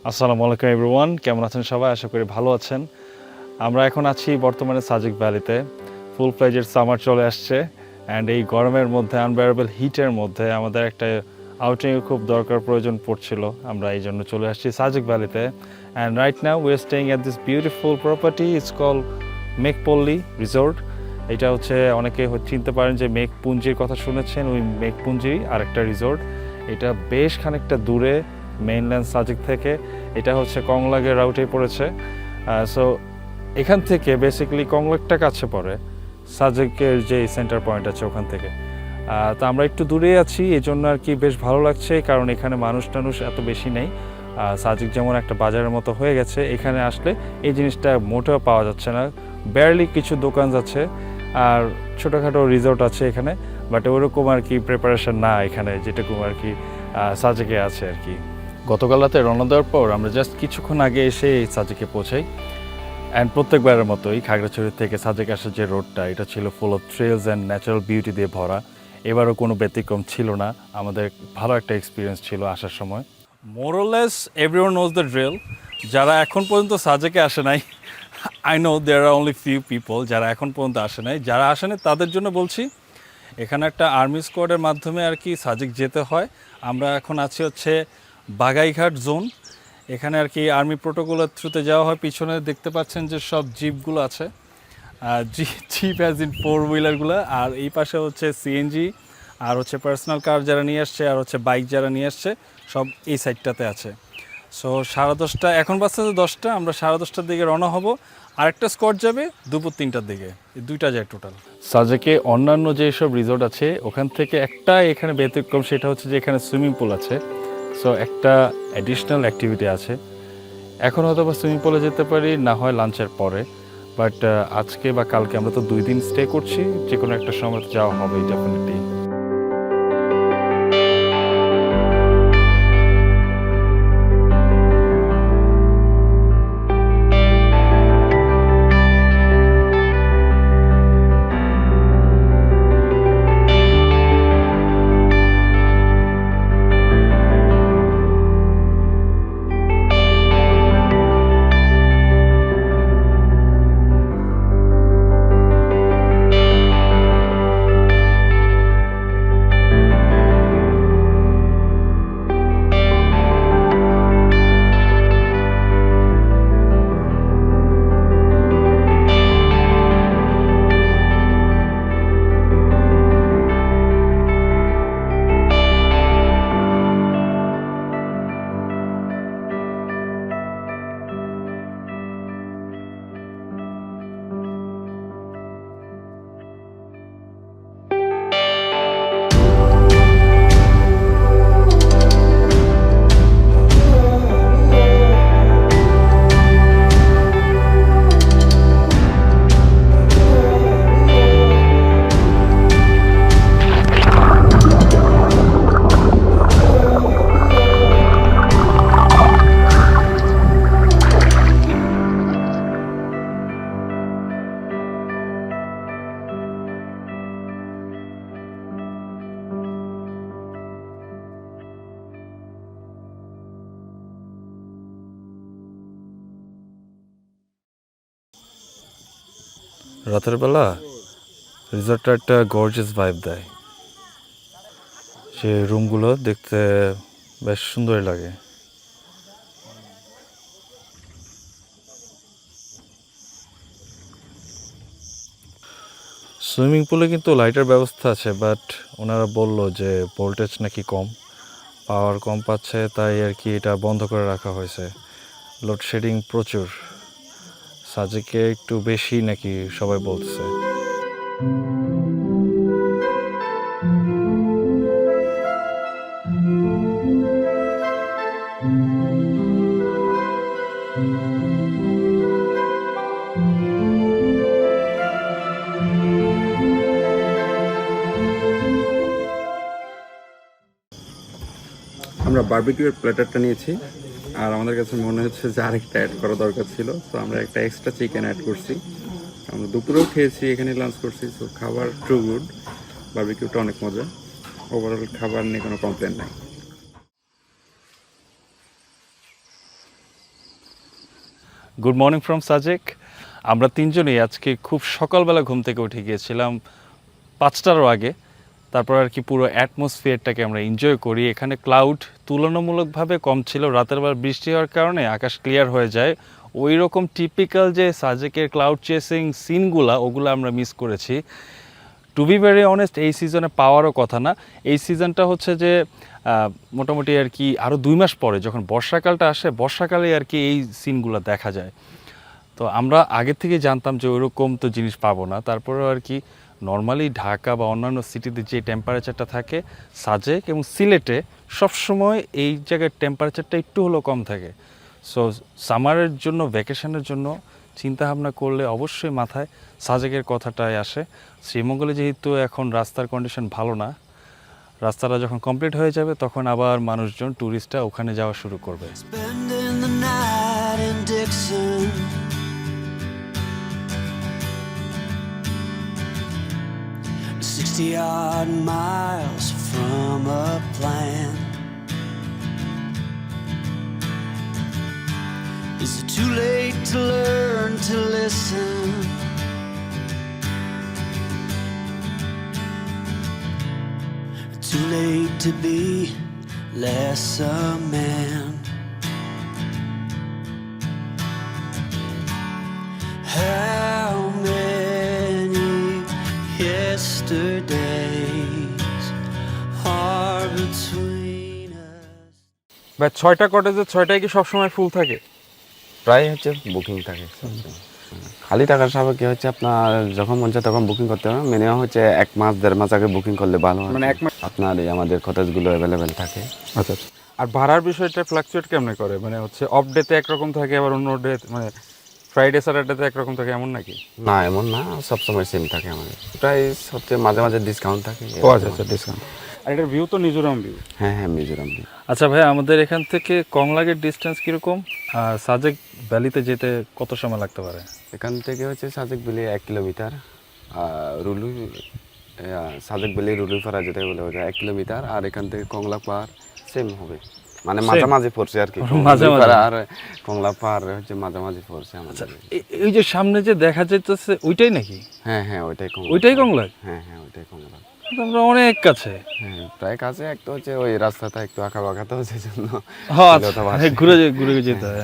আসসালামু আলাইকুম এভরিওয়ান, কেমন আছেন সবাই? আশা করি ভালো আছেন। আমরা এখন আছি বর্তমানে সাজেক ভ্যালিতে। ফুল ফ্লেজেড সামার চলে আসছে অ্যান্ড এই গরমের মধ্যে আনবেয়ারেবল হিটের মধ্যে আমাদের একটা আউটিংয়ের খুব দরকার প্রয়োজন পড়ছিল। আমরা এই জন্য চলে আসছি সাজেক ভ্যালিতে and right now we are staying at this beautiful property. It's call Meghpalli resort. এটা হচ্ছে অনেকে চিনতে পারেন যে মেঘপুঞ্জির কথা শুনেছেন, ওই মেঘপুঞ্জি আরেকটা রিসোর্ট। এটা বেশ খানিকটা দূরে মেইনল্যান্ড সাজেক থেকে। এটা হচ্ছে কংলাগের রাউটে পড়েছে। সো এখান থেকে বেসিক্যালি কংলাগটা কাছে পড়ে, সাজেকের যে সেন্টার পয়েন্ট আছে ওখান থেকে। তো আমরা একটু দূরেই আছি, এই জন্য আর কি বেশ ভালো লাগছে, কারণ এখানে মানুষ টানুষ এত বেশি নেই। সাজেক যেমন একটা বাজারের মতো হয়ে গেছে, এখানে আসলে এই জিনিসটা মোটেও পাওয়া যাচ্ছে না। বেয়ারলি কিছু দোকান আছে আর ছোটোখাটো রিসোর্ট আছে এখানে, বাট ওরকম আর কি প্রিপারেশন না এখানে যেরকম আর কি সাজেকে আছে আর কি। গতকাল রাতে রওনা দেওয়ার পর আমরা জাস্ট কিছুক্ষণ আগে এসে এই সাজেকে পৌঁছাই। অ্যান্ড প্রত্যেকবারের মতোই খাগড়াছড়ি থেকে সাজেক আসার যে রোডটা, এটা ছিল full of trails and natural beauty দিয়ে ভরা। এবারও কোনো ব্যতিক্রম ছিল না, আমাদের ভালো একটা এক্সপিরিয়েন্স ছিল আসার সময়। More or less everyone knows the drill. যারা এখন পর্যন্ত সাজেকে আসে নাই, I know there are only few people যারা এখন পর্যন্ত আসে নাই। যারা আসে নাই তাদের জন্য বলছি, এখানে একটা আর্মি স্কোয়াডের মাধ্যমে আর কি সাজেক যেতে হয়। আমরা এখন আছি হচ্ছে বাগাইঘাট জোন। এখানে আর কি আর্মি প্রোটোকলের থ্রুতে যাওয়া হয়। পিছনে দেখতে পাচ্ছেন যে সব জিপগুলো আছে, জিপ অ্যাজ ইন 4 হুইলারগুলো। আর এই পাশে হচ্ছে সিএনজি, আর হচ্ছে পার্সোনাল কার যারা নিয়ে আসছে, আর হচ্ছে বাইক যারা নিয়ে আসছে, সব এই সাইডটাতে আছে। সো 10:30 এখন বাজছে 10টা, আমরা 10:30টার দিকে রওনা হব। আরেকটা স্কোয়াড যাবে দুপুর 3টার দিকে, এই 2টা যায় টোটাল। সাজেকে অন্যান্য যেসব রিসোর্ট আছে ওখান থেকে একটা এখানে ব্যতিক্রম, সেটা হচ্ছে যে এখানে সুইমিং পুল আছে। সো একটা অ্যাডিশনাল অ্যাক্টিভিটি আছে। এখন হয়তো বা সুইমিং পুলে যেতে পারি, না হয় লাঞ্চের পরে, বাট আজকে বা কালকে আমরা তো 2 দিন স্টে করছি, যে কোনো একটা সময় যাওয়া হবে ডেফিনেটলি। রাতের বেলা রিসর্টটা একটা গর্জিয়াস ভাইব দেয়। সে রুমগুলো দেখতে বেশ সুন্দরই লাগে। সুইমিং পুলে কিন্তু লাইটের ব্যবস্থা আছে, বাট ওনারা বলল যে ভোল্টেজ নাকি কম, পাওয়ার কম পাচ্ছে, তাই আর কি এটা বন্ধ করে রাখা হয়েছে। লোডশেডিং প্রচুর সাজেকে, একটু বেশি নাকি সবাই বলছে। আমরা বারবিকিউর প্ল্যাটারটা নিয়েছি, আর আমাদের কাছে মনে হচ্ছে যে আরেকটা অ্যাড করা দরকার ছিল। তো আমরা একটা এক্সট্রা চিকেন অ্যাড করছি। আমরা দুপুরেও খেয়েছি, এখানে লাঞ্চ করছি। সো খাবার টু গুড, বারবিকিউটা অনেক মজা। ওভারঅল খাবার নিয়ে কোনো কমপ্লেন নাই। Good morning from Sajek. আমরা তিনজনই আজকে খুব সকালবেলা ঘুম থেকে উঠে গিয়েছিলাম 5টারও আগে। তারপর আর কি পুরো অ্যাটমসফিয়ারটাকে আমরা এনজয় করি। এখানে ক্লাউড তুলনামূলকভাবে কম ছিল, রাতের বেলা বৃষ্টি হওয়ার কারণে আকাশ ক্লিয়ার হয়ে যায়। ওই রকম টিপিক্যাল যে সাজেকের ক্লাউড চেসিং সিনগুলো ওগুলো আমরা মিস করেছি। টু বি ভেরি অনেস্ট, এই সিজনে পাওয়ারও কথা না। এই সিজনটা হচ্ছে যে মোটামুটি আর কি আরও 2 মাস পরে যখন বর্ষাকালটা আসে, বর্ষাকালে আর কি এই সিনগুলো দেখা যায়। তো আমরা আগে থেকে জানতাম যে ওইরকম তো জিনিস পাবো না। তারপরেও আর কি নর্মালি ঢাকা বা অন্যান্য সিটিতে যে টেম্পারেচারটা থাকে, সাজেক এবং সিলেটে সবসময় এই জায়গায় টেম্পারেচারটা একটু হলেও কম থাকে। সো সামারের জন্য, ভ্যাকেশনের জন্য চিন্তা ভাবনা করলে অবশ্যই মাথায় সাজেকের কথাটাই আসে। শ্রীমঙ্গলে যেহেতু এখন রাস্তার কন্ডিশন ভালো না, রাস্তাটা যখন কমপ্লিট হয়ে যাবে তখন আবার মানুষজন, ট্যুরিস্টরা ওখানে যাওয়া শুরু করবে। Spending the night in Dixon, 60-odd miles from a plan. Is it too late to learn to listen? Too late to be less a man. How many yesterdays are between us? ভাই 6টা কটেজে 6টাই কি সবসময় ফুল থাকে? প্রায় হচ্ছে booking থাকে সবসময়। খালি টাকার সাপেক্ষে হচ্ছে আপনার যখন মন চায় তখন বুকিং করতে হবে। মিনিমাম হচ্ছে 1 মাস 1.5 মাস আগে বুকিং করলে ভালো হয়। মানে 1 মাস আপনার এই আমাদের কটেজগুলো অ্যাভেলেবেল থাকে। আচ্ছা। আর ভাড়ার বিষয়টা ফ্লাকচুয়েট কেমনে করে? মানে হচ্ছে অফ ডেতে একরকম থাকে, আবার অন্য ডে মানে ফ্রাইডে স্যাটারডেতে একরকম থাকে, এমন নাকি? না এমন না, সবসময় সেম থাকে আমাদের। প্রাইস হচ্ছে মাঝে মাঝে ডিসকাউন্ট থাকে। ও আচ্ছা, ডিসকাউন্ট। আর এটার ভিউ তো মিজোরাম ভিউ। হ্যাঁ মিজোরাম। আচ্ছা ভাই, আমাদের এখান থেকে কংলাগের ডিস্টেন্স কীরকম, আর সাজেক ভ্যালিতে যেতে কত সময় লাগতে পারে? এখান থেকে হচ্ছে সাজেক বেলি 1 কিলোমিটার, রুলু সাজেক বেলি রুলুপাড়া যেটা বলে ওটা 1 কিলোমিটার। আর এখান থেকে কংলা পাহাড় সেম হবে, মানে মাঝামাঝি পড়ছে আর কি। মাঝামাঝি। আর কংলা পাহাড় হচ্ছে মাঝামাঝি পড়ছে আমাদের। এই যে সামনে যে দেখা যাইতেছে ওইটাই নাকি? হ্যাঁ ওইটাই কংলা। ওইটাই কংলাগ? হ্যাঁ ওইটাই কংলা। আমরা অনেক কাছে। হ্যাঁ প্রায় কাছে। একটা হচ্ছে ওই রাস্তাটা একটু আঁকা বাঁকা তো সেই জন্য হ্যাঁ ঘুরে যেতে হয়।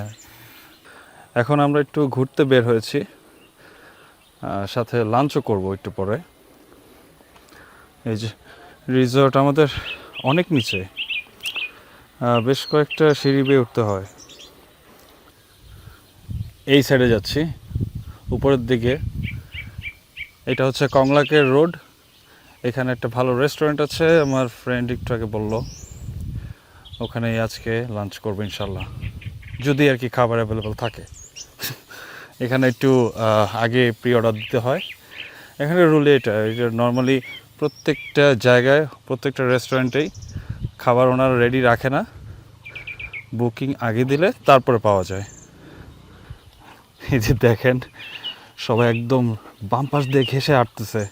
এখন আমরা একটু ঘুরতে বের হয়েছি, সাথে লাঞ্চও করব একটু পরে। এই যে রিসর্ট আমাদের অনেক নিচে, বেশ কয়েকটা সিঁড়ি বেয়ে উঠতে হয়। এই সাইডে যাচ্ছি উপরের দিকে। এটা হচ্ছে কংলাকের রোড। এখানে একটা ভালো রেস্টুরেন্ট আছে, আমার ফ্রেন্ড একটু আগে বললো, ওখানেই আজকে লাঞ্চ করবো ইনশাল্লাহ, যদি আর কি খাবার অ্যাভেলেবেল থাকে। এখানে একটু আগে প্রি অর্ডার দিতে হয়। এখানে রুল এটা নর্মালি প্রত্যেকটা জায়গায়, প্রত্যেকটা রেস্টুরেন্টেই খাবার ওনারা রেডি রাখে না, বুকিং আগে দিলে তারপরে পাওয়া যায়। এই যে দেখেন সবাই একদম বাম পাশ দিয়ে ঘেঁষে হাঁটতেছে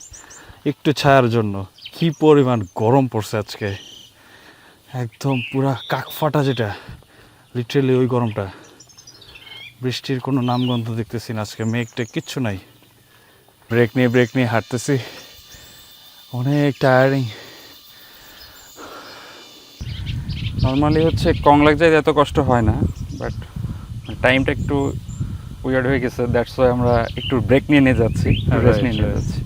একটু ছায়ার জন্য। কি পরিমাণ গরম পড়ছে আজকে, একদম পুরা কাক ফাটা, যেটা লিটারেলি ওই গরমটা। বৃষ্টির কোনো নামগন্ধ দেখতেছি না আজকে, মেঘটা কিচ্ছু নাই। ব্রেক নিয়ে হাঁটতেছি, অনেক টায়ারিং। নর্মালি হচ্ছে কংলাক যাইতে এত কষ্ট হয় না, বাট টাইমটা একটু উইয়ার্ড হয়ে গেছে। দ্যাটস ওয়াই আমরা একটু ব্রেক নিয়ে যাচ্ছি, রেস্ট নিয়ে যাচ্ছি।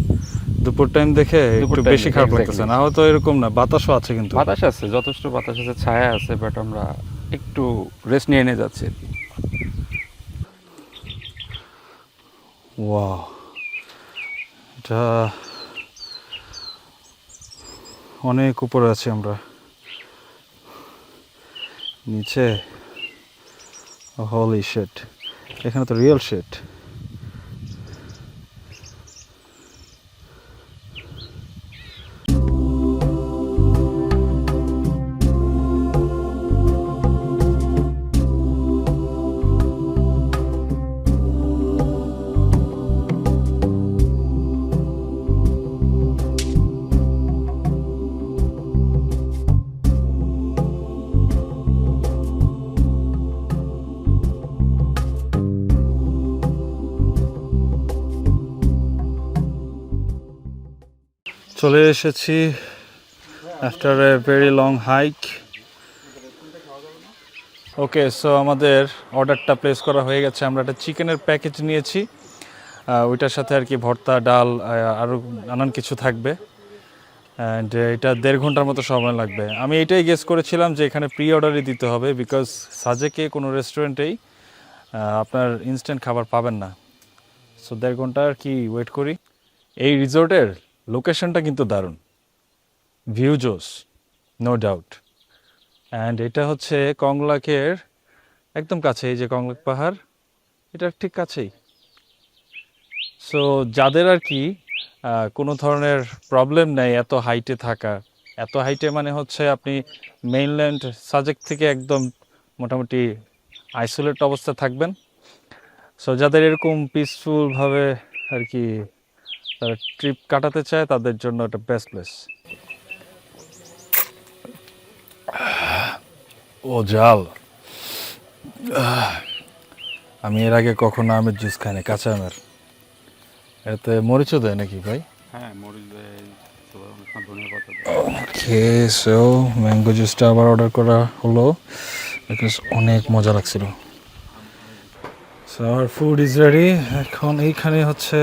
দুপুর টাইম দেখে একটু time বেশি খারাপ exactly. লাগতেছে। না হয়তো এরকম না, বাতাসও আছে, কিন্তু বাতাস আছে, যথেষ্ট বাতাস আছে, ছায়া আছে, বাট আমরা একটু রেস্ট নিয়ে যাচ্ছি আর কি। ওয়াও, এটা অনেক উপরে আছি আমরা। নিচে হোলি শিট, এখানে তো রিয়েল শিট। চলে এসেছি after a very long hike. Okay, so আমাদের অর্ডারটা প্লেস করা হয়ে গেছে। আমরা একটা চিকেনের প্যাকেজ নিয়েছি, ওইটার সাথে আর কি ভর্তা, ডাল, আরও নানান কিছু থাকবে। অ্যান্ড এটা 1.5 ঘন্টার মতো সময় লাগবে। আমি এটাই গেস করেছিলাম যে এখানে প্রি অর্ডারই দিতে হবে, বিকজ সাজেকে কোনো রেস্টুরেন্টেই আপনার ইনস্ট্যান্ট খাবার পাবেন না। সো 1.5 ঘন্টা আর কি ওয়েট করি। এই রিসোর্টের লোকেশনটা কিন্তু দারুণ, ভিউ জোস, নো ডাউট। অ্যান্ড এটা হচ্ছে কংলাকের একদম কাছে, এই যে কংলাক পাহাড়, এটার ঠিক কাছেই। সো যাদের আর কি কোনো ধরনের প্রবলেম নেই এত হাইটে থাকা, এত হাইটে মানে হচ্ছে আপনি মেইনল্যান্ড সাজেক থেকে একদম মোটামুটি আইসোলেট অবস্থায় থাকবেন। সো যাদের এরকম পিসফুলভাবে আর কি তারা ট্রিপ কাটাতে চায়, তাদের জন্য একটা বেস্ট প্লেস। ও জাল, আমি এর আগে কখনো আমের জুস খাইনি, কাঁচা আমের। এতে মরিচও দেয় নাকি ভাই? হ্যাঁ, মরিচ দেয়, ধনিয়া পাতা। ওকে, সো ম্যাঙ্গো জুসটা আবার অর্ডার করা হলো বিকজ অনেক মজা লাগছিল। So our food is ready. এখন এইখানে হচ্ছে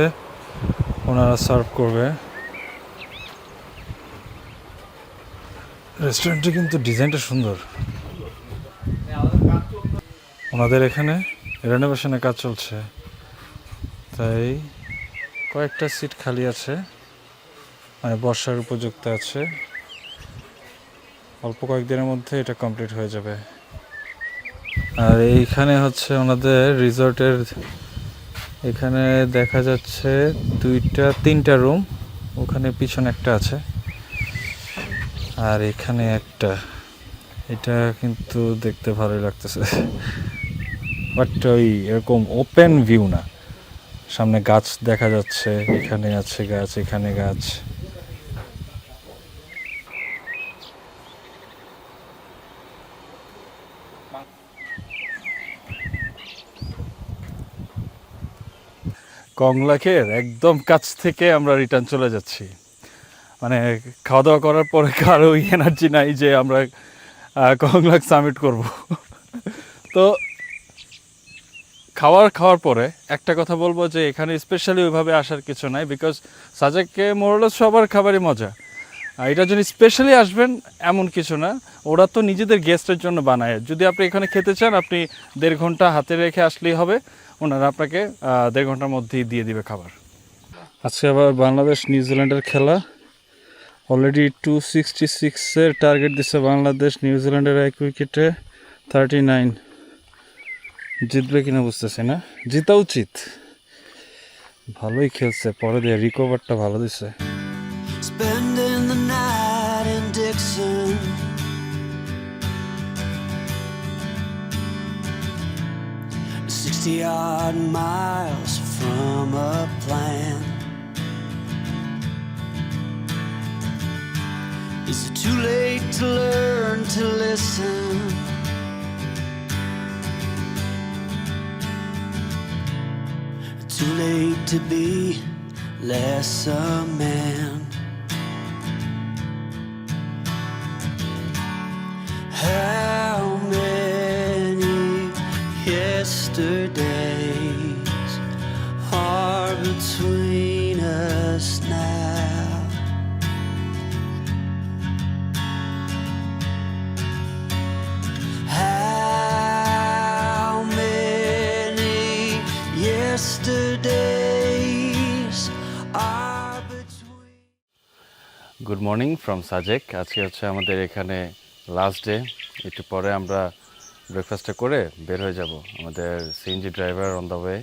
ওনারা সার্ভ করবে। রেস্টুরেন্টে কিন্তু ডিজাইনটা সুন্দর। ওনাদের এখানে রেনোভেশনের কাজ চলছে, তাই কয়েকটা সিট খালি আছে, মানে বর্ষার উপযুক্ত আছে। অল্প কয়েকদিনের মধ্যে এটা কমপ্লিট হয়ে যাবে। আর এইখানে হচ্ছে ওনাদের রিসর্টের, এখানে দেখা যাচ্ছে 2-3টা রুম, ওখানে পিছনে একটা আছে, আর এখানে একটা। এটা কিন্তু দেখতে ভালোই লাগতেছে, বাট ওই এরকম ওপেন ভিউ না। সামনে গাছ দেখা যাচ্ছে, এখানে আছে গাছ, এখানে গাছ। কংলাকের একদম কাছ থেকে আমরা রিটার্ন চলে যাচ্ছি। মানে খাওয়া দাওয়া করার পরে কারো এনার্জি নাই যে আমরা কংলাক সামিট করব। তো খাওয়ার পরে একটা কথা বলবো যে এখানে স্পেশালি ওইভাবে আসার কিছু নাই, বিকজ সাজেকে মোরলেস সবার খাবারই মজা। এটা যদি স্পেশালি আসবেন এমন কিছু না, ওরা তো নিজেদের গেস্টের জন্য বানায়। যদি আপনি এখানে খেতে চান, আপনি 1.5 ঘন্টা হাতে রেখে আসলেই হবে, ওনারা আপনাকে 1.5 ঘন্টার মধ্যেই দিয়ে দিবে খাবার। আজকে আবার বাংলাদেশ নিউজিল্যান্ডের খেলা। অলরেডি 266-এর টার্গেট দিচ্ছে বাংলাদেশ, নিউজিল্যান্ডের 1 উইকেটে 39। জিতবে কিনা বুঝতেছি না, জিতা উচিত। ভালোই খেলছে, পরে দিয়ে রিকভারটা ভালো দিচ্ছে। Spending the night in Dixon, 60-odd miles from a plan. Is it too late to learn to listen? Too late to be less a man. How many yesterdays are between us now? How many yesterdays are between? Good morning from Sajek. আজকে হচ্ছে আমাদের এখানে last day. একটু পরে আমরা ব্রেকফাস্টটা করে বের হয়ে যাব, আমাদের CNG driver on the way.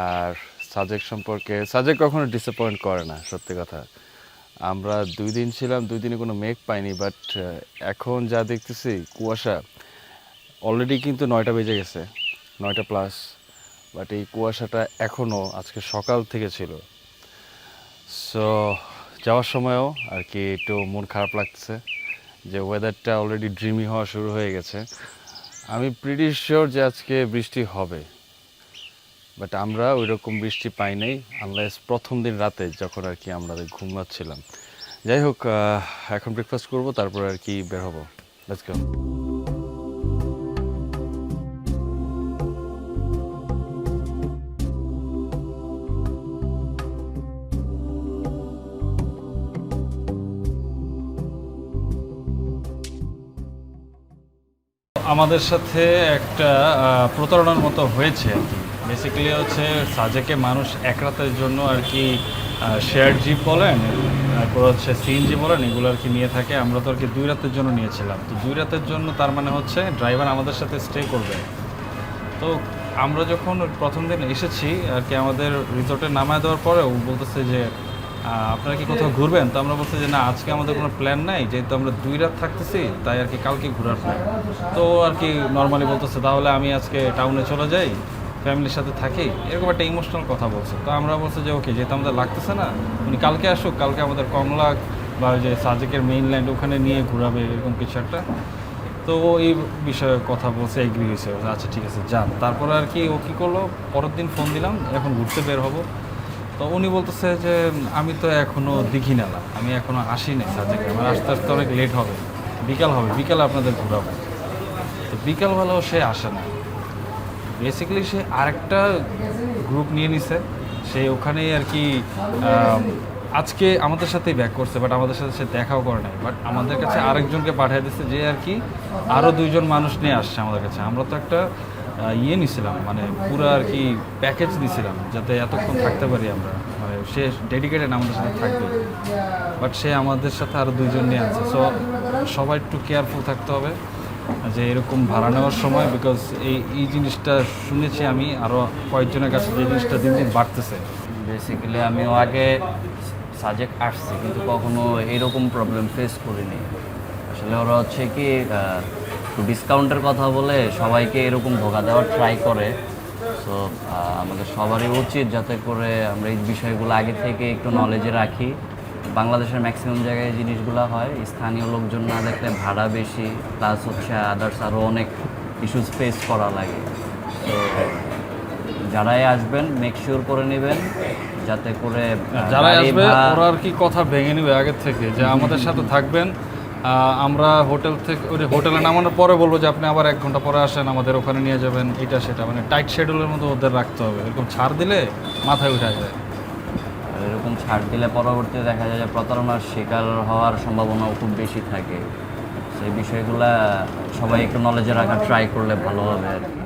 আর সাজেক সম্পর্কে, সাজেক কখনো ডিসঅ্যাপয়েন্ট করে না, সত্যি কথা। আমরা 2 দিন ছিলাম, 2 দিনে কোনো মেঘ পাইনি, বাট এখন যা দেখতেছি কুয়াশা। অলরেডি কিন্তু 9টা বেজে গেছে, 9টা প্লাস, বাট এই কুয়াশাটা এখনও আজকে সকাল থেকে ছিল। সো যাওয়ার সময়ও আর কি একটু মন খারাপ লাগছে যে ওয়েদারটা অলরেডি ড্রিমি হওয়া শুরু হয়ে গেছে। আমি প্রিটি শিওর যে আজকে বৃষ্টি হবে, বাট আমরা ওই রকম বৃষ্টি পাই নাই, আনলেস প্রথম দিন রাতে যখন আর কি আমরা ঘুমাচ্ছিলাম। যাই হোক, এখন ব্রেকফাস্ট করব, তারপর আর কি বের হবো। Let's go. আমাদের সাথে একটা প্রতারণার মতো হয়েছে আর কি। বেসিক্যালি হচ্ছে সাজেকে মানুষ এক রাতের জন্য আর কি শেয়ার জিপ বলেন, তারপর হচ্ছে সিএনজি বলেন, এগুলো আর কি নিয়ে থাকে। আমরা তো আর কি 2 রাতের জন্য নিয়েছিলাম। তো 2 রাতের জন্য তার মানে হচ্ছে ড্রাইভার আমাদের সাথে স্টে করবে। তো আমরা যখন প্রথম দিন এসেছি আর কি, আমাদের রিসোর্টে নামায় দেওয়ার পরে ও বলতেছে যে আপনারা কি কোথাও ঘুরবেন? তো আমরা বলছি যে না, আজকে আমাদের কোনো প্ল্যান নাই, যেহেতু আমরা 2 রাত থাকতেছি, তাই আর কি কালকে ঘোরার প্ল্যান। তো আর কি নর্মালি বলতেছে তাহলে আমি আজকে টাউনে চলে যাই, ফ্যামিলির সাথে থাকি, এরকম একটা ইমোশনাল কথা বলছে। তো আমরা বলছি যে ওকে, যেহেতু আমাদের লাগতেছে না, উনি কালকে আসুক, কালকে আমাদের কমলা বা যে সাজেকের মেইনল্যান্ড ওখানে নিয়ে ঘোরাবে, এরকম কিছু একটা। তো এই বিষয়ে কথা বলছে, এগ্রি হয়েছে, আচ্ছা ঠিক আছে যান। তারপরে আর কি ও কী করলো, পরের দিন ফোন দিলাম, এখন ঘুরতে বের হবো। তো উনি বলতেছে যে আমি তো এখনও দেখি না, আমি এখনও আসি নাই সাজেকে, আমার আস্তে আস্তে অনেক লেট হবে, বিকাল হবে, বিকালে আপনাদের ঘোরাবো। তো বিকালবেলাও সে আসে না। বেসিক্যালি সে আরেকটা গ্রুপ নিয়ে নিছে, সে ওখানেই আর কি আজকে আমাদের সাথেই ব্যাক করছে, বাট আমাদের সাথে সে দেখাও করে নাই। বাট আমাদের কাছে আরেকজনকে পাঠিয়ে দিচ্ছে, যে আর কি আরও 2 জন মানুষ নিয়ে আসছে আমাদের কাছে। আমরা তো একটা ইয়ে নিছিলাম, মানে পুরো আর কি প্যাকেজ নিছিলাম, যাতে এতক্ষণ থাকতে পারি আমরা, মানে সে ডেডিকেটেড আমাদের সাথে থাকবে। বাট সে আমাদের সাথে আরও 2 জন নিয়ে আসছে। সো সবাই একটু কেয়ারফুল থাকতে হবে যে এরকম ভাড়া নেওয়ার সময়, বিকজ এই জিনিসটা শুনেছি আমি আরও কয়েকজনের কাছে, যে জিনিসটা দিন দিন বাড়তেছে। বেসিক্যালি আমিও আগে সাজেক আসছি, কিন্তু কখনো এরকম প্রবলেম ফেস করিনি। আসলে ওরা হচ্ছে কি ডিসকাউন্টের কথা বলে সবাইকে এরকম ধোকা দেওয়ার ট্রাই করে। সো আমাদের সবারই উচিত যাতে করে আমরা এই বিষয়গুলো আগে থেকে একটু নলেজে রাখি। বাংলাদেশের ম্যাক্সিমাম জায়গায় জিনিসগুলো হয়, স্থানীয় লোকজন না দেখলে ভাড়া বেশি, প্লাস হচ্ছে আদার্স আরও অনেক ইস্যুস ফেস করা লাগে। তো যারাই আসবেন মেক শিওর করে নেবেন যাতে করে যারা গাড়ি আসবে ভাড়া- ওরা আর কি কথা ভেঙে নেবে আগের থেকে, যে আমাদের সাথে থাকবেন। আমরা হোটেল থেকে ওই হোটেলে নামানোর পরে বলবো যে আপনি আবার 1 ঘন্টা পরে আসেন, আমাদের ওখানে নিয়ে যাবেন, এটা সেটা, মানে টাইট শিডিউলের মধ্যে ওদের রাখতে হবে। এরকম ছাড় দিলে মাথায় উঠে যায়। এরকম ছাড় দিলে পরবর্তীতে দেখা যায় যে প্রতারণার শিকার হওয়ার সম্ভাবনাও খুব বেশি থাকে। সেই বিষয়গুলো সবাই একটু নলেজে রাখার ট্রাই করলে ভালো হবে আর কি।